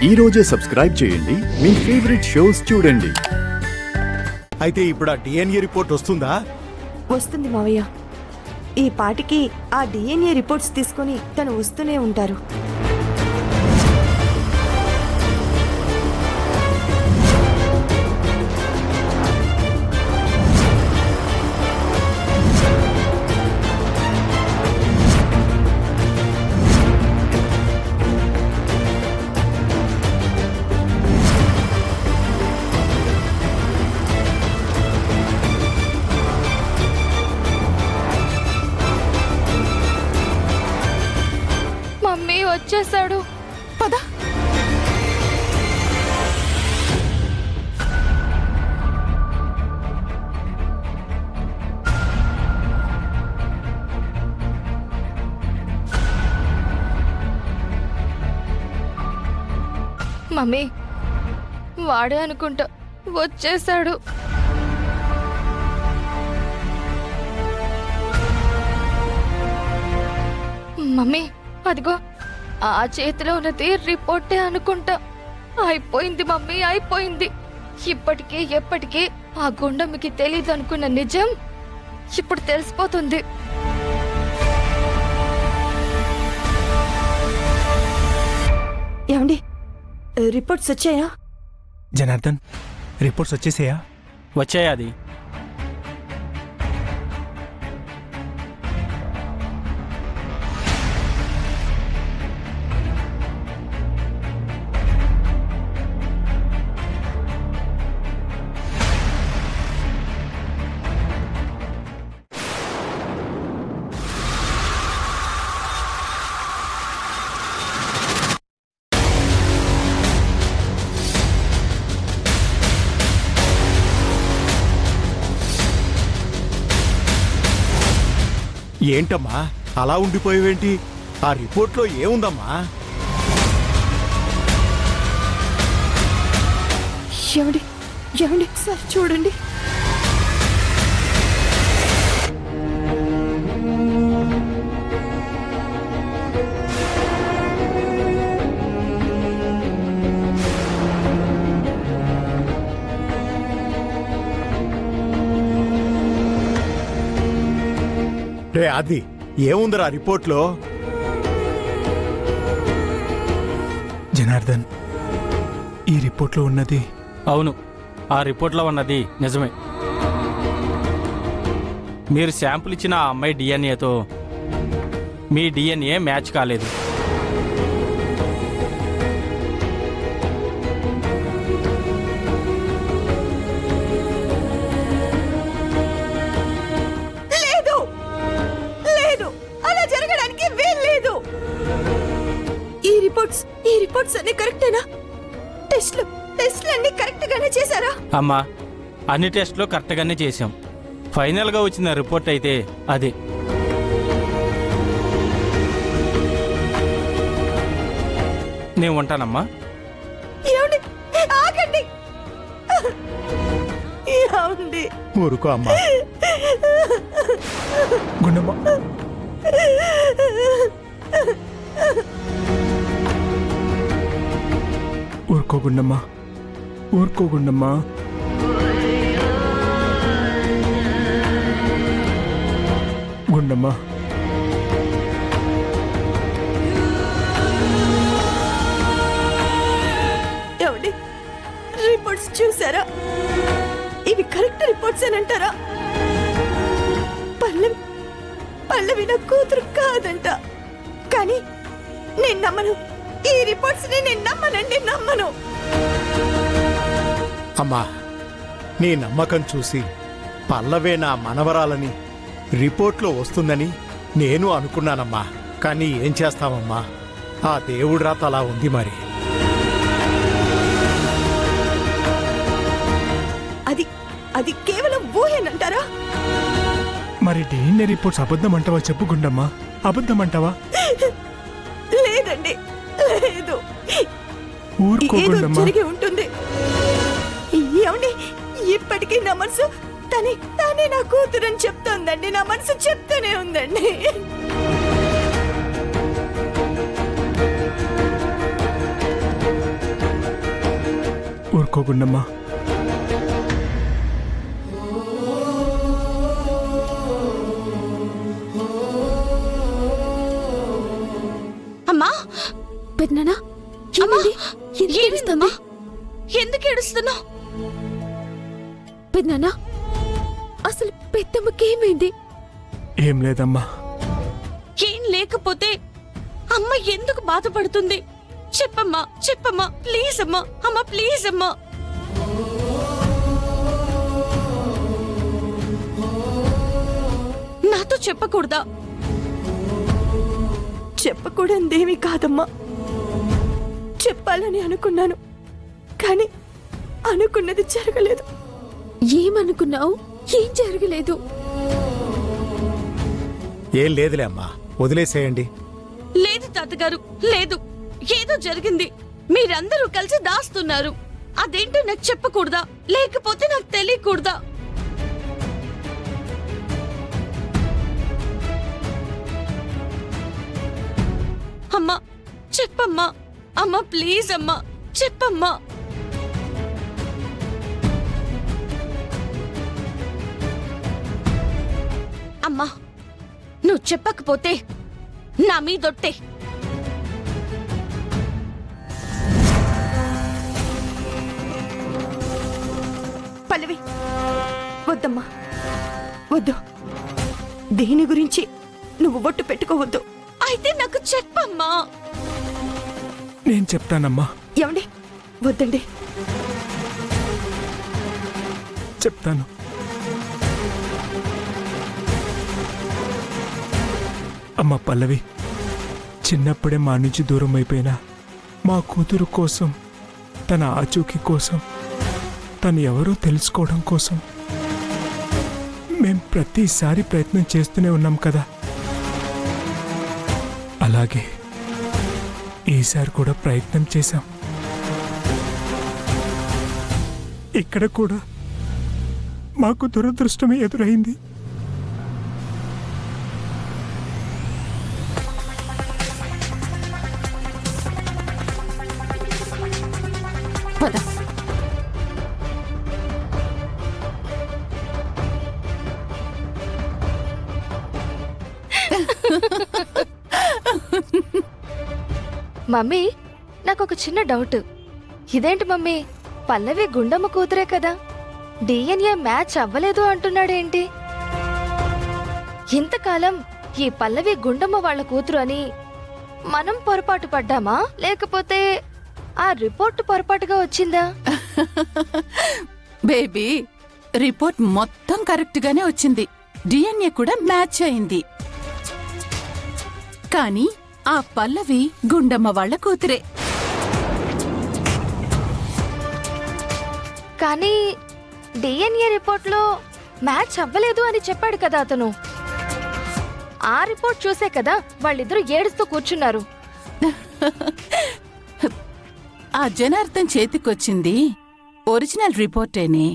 ఈ రోజే సబ్స్క్రైబ్ చేయండి, మీ ఫేవరెట్ షోస్ చూడండి. అయితే ఇప్పుడు ఆ డిఎన్ఏ రిపోర్ట్ వస్తుందా? వస్తుంది మావయ్య. ఈ పాటికి ఆ డిఎన్ఏ రిపోర్ట్స్ తీసుకుని తను వస్తూనే ఉంటారు. మమ్మీ వచ్చేసాడు. పద. మమ్మీ వాడే అనుకుంటా వచ్చేసాడు. మమ్మీ అదిగో ఆ చేతిలో ఉన్నది రిపోర్టే అనుకుంటా. అయిపోయింది మమ్మీ, అయిపోయింది. ఇప్పటికీ ఎప్పటికీ ఆ గుండమ్మకి తెలీదు అనుకున్న నిజం ఇప్పుడు తెలిసిపోతుంది. ఏమండి, రిపోర్ట్స్ వచ్చాయా? జనార్దన్, రిపోర్ట్స్ వచ్చేసాయా? వచ్చాయి. ఏంటమ్మా అలా ఉండిపోయేవేంటి? ఆ రిపోర్ట్లో ఏముందమ్మా? ఏమండి, ఏమండి సార్ చూడండి. రే అది ఏముందిరా రిపోర్ట్లో? జనార్దన్, ఈ రిపోర్ట్లో ఉన్నది అవును, ఆ రిపోర్ట్లో ఉన్నది నిజమే. మీరు శాంపుల్ ఇచ్చిన ఆ అమ్మాయి డిఎన్ఏతో మీ డిఎన్ఏ మ్యాచ్ కాలేదు. లేదు, లేదు, అలా జరగడానికి వీల్లేదు. ఈ రిపోర్ట్స్ అన్ని కరెక్టేనా? టెస్ట్లు అన్ని కరెక్ట్ గానే చేశారా? అమ్మా, అన్ని టెస్టులు కరెక్ట్గానే చేశాం. ఫైనల్గా వచ్చిన రిపోర్ట్ అయితే అదే. నేను ఉంటానమ్మా. ఏమండి, ఆగండి. ఏమండి, ఊరుకో అమ్మా. గుండమ్మ, ఊరుకో గుండమ్మ, ఊరుకో గుండమ్మ. గుండమ్మ, ఏమండి, రిపోర్ట్స్ చూసారా? ఇవి కరెక్ట్ రిపోర్ట్స్ అని అంటారా? పల్లవి నా కూతురు కాదంట. కానీ నేను నమ్మను. ఈ రిపోర్ట్స్ ని నేను నమ్మనండి, నమ్మను. అమ్మా, నీ నమ్మకం చూసి పల్లవే నా మనవరాలని రిపోర్ట్లో వస్తుందని నేను అనుకున్నానమ్మా. కానీ ఏం చేస్తామమ్మా, ఆ దేవుడి రాత అలా ఉంది మరి. అది కేవలం ఊహేనంటారా? మరి డిఎన్ఏ రిపోర్ట్స్ అబద్ధం అంటావా? చెప్పు గుండమ్మ, అబద్ధం అంటావా? లేదండి, లేదు. ఊరుకో ఏదో గుండమ్మ. జరిగి ఉంటుంది. ఏమండి, ఇప్పటికీ నా మనసు తనే నా కూతురని చెప్తోందండి. నా మనసు చెప్తూనే ఉందండి. ఊరుకో గుండమ్మా. అమ్మా పెద్దనా ఏమైంది? ఎందుకు ఏడుస్తుంది? ఎందుకు ఏడుస్తున్నావు? పెద్దనా అసలు పెద్దమ్మకి ఏమైంది? ఏం లేదమ్మా. ఏం లేకపోతే అమ్మ ఎందుకు బాధపడుతుంది? చెప్పమ్మా, చెప్పమ్మా, ప్లీజ్ అమ్మా, అమ్మా ప్లీజ్ అమ్మా. నాతో చెప్పకూడదా? చెప్పకూడదేమీ కాదమ్మా. చెప్పాలని అనుకున్నాను, కానీ అనుకున్నది జరగలేదు. ఏమనుకున్నావు? ఏం జరగలేదు. ఏం లేదులే అమ్మా, వదిలేసేయండి. లేదు తాతగారు, లేదు. ఏదో జరిగింది. మీరందరూ కలిసి దాస్తున్నారు. అదేంటో నాకు చెప్పకూడదా? లేకపోతే నాకు తెలియకూడదా? అమ్మా చెప్పమ్మా, అమ్మా ప్లీజ్ అమ్మా చెప్పమ్మా. అమ్మా నువ్వు చెప్పకపోతే నా మీదొట్టే. పల్లవి వద్దమ్మా, వద్దు. దేని గురించి నువ్వు ఒట్టు పెట్టుకోవద్దు. అయితే నాకు చెప్పమ్మా. నేను చెప్తానమ్మా. ఏమండి? వద్దండి. చెప్తాను. అమ్మ పల్లవి, చిన్నప్పుడే మా నుంచి దూరం అయిపోయిన మా కూతురు కోసం, తన ఆచూకీ కోసం, తను ఎవరో తెలుసుకోవడం కోసం మేం ప్రతిసారి ప్రయత్నం చేస్తూనే ఉన్నాం కదా. అలాగే ఈసారి కూడా ప్రయత్నం చేశాం. ఇక్కడ కూడా మాకు దురదృష్టమే ఎదురైంది. పద. మమ్మీ నాకు ఒక చిన్న డౌట్. ఇదేంటి మమ్మీ, పల్లవి గుండమ్మ కూతురే కదా, డిఎన్ఏ మ్యాచ్ అవ్వలేదు అంటున్నాడేంటి? ఇంతకాలం ఈ పల్లవి గుండమ్మ వాళ్ళ కూతురు అని మనం పొరపాటు పడ్డామా, లేకపోతే ఆ రిపోర్ట్ పొరపాటుగా వచ్చిందా? బేబీ, రిపోర్ట్ మొత్తం కరెక్ట్ గానే వచ్చింది. డిఎన్ఏ కూడా మ్యాచ్ అయింది. కానీ ఆ పల్లవి గుండమ్మ వాళ్ళ కూతురే. కానీ డిఎన్ఏ రిపోర్ట్లో మ్యాచ్ అవ్వలేదు అని చెప్పాడు కదా అతను. ఆ రిపోర్ట్ చూసే కదా వాళ్ళిద్దరూ ఏడుస్తూ కూర్చున్నారు. ఆ జనార్దన్ చేతికొచ్చింది ఒరిజినల్ రిపోర్టేనే.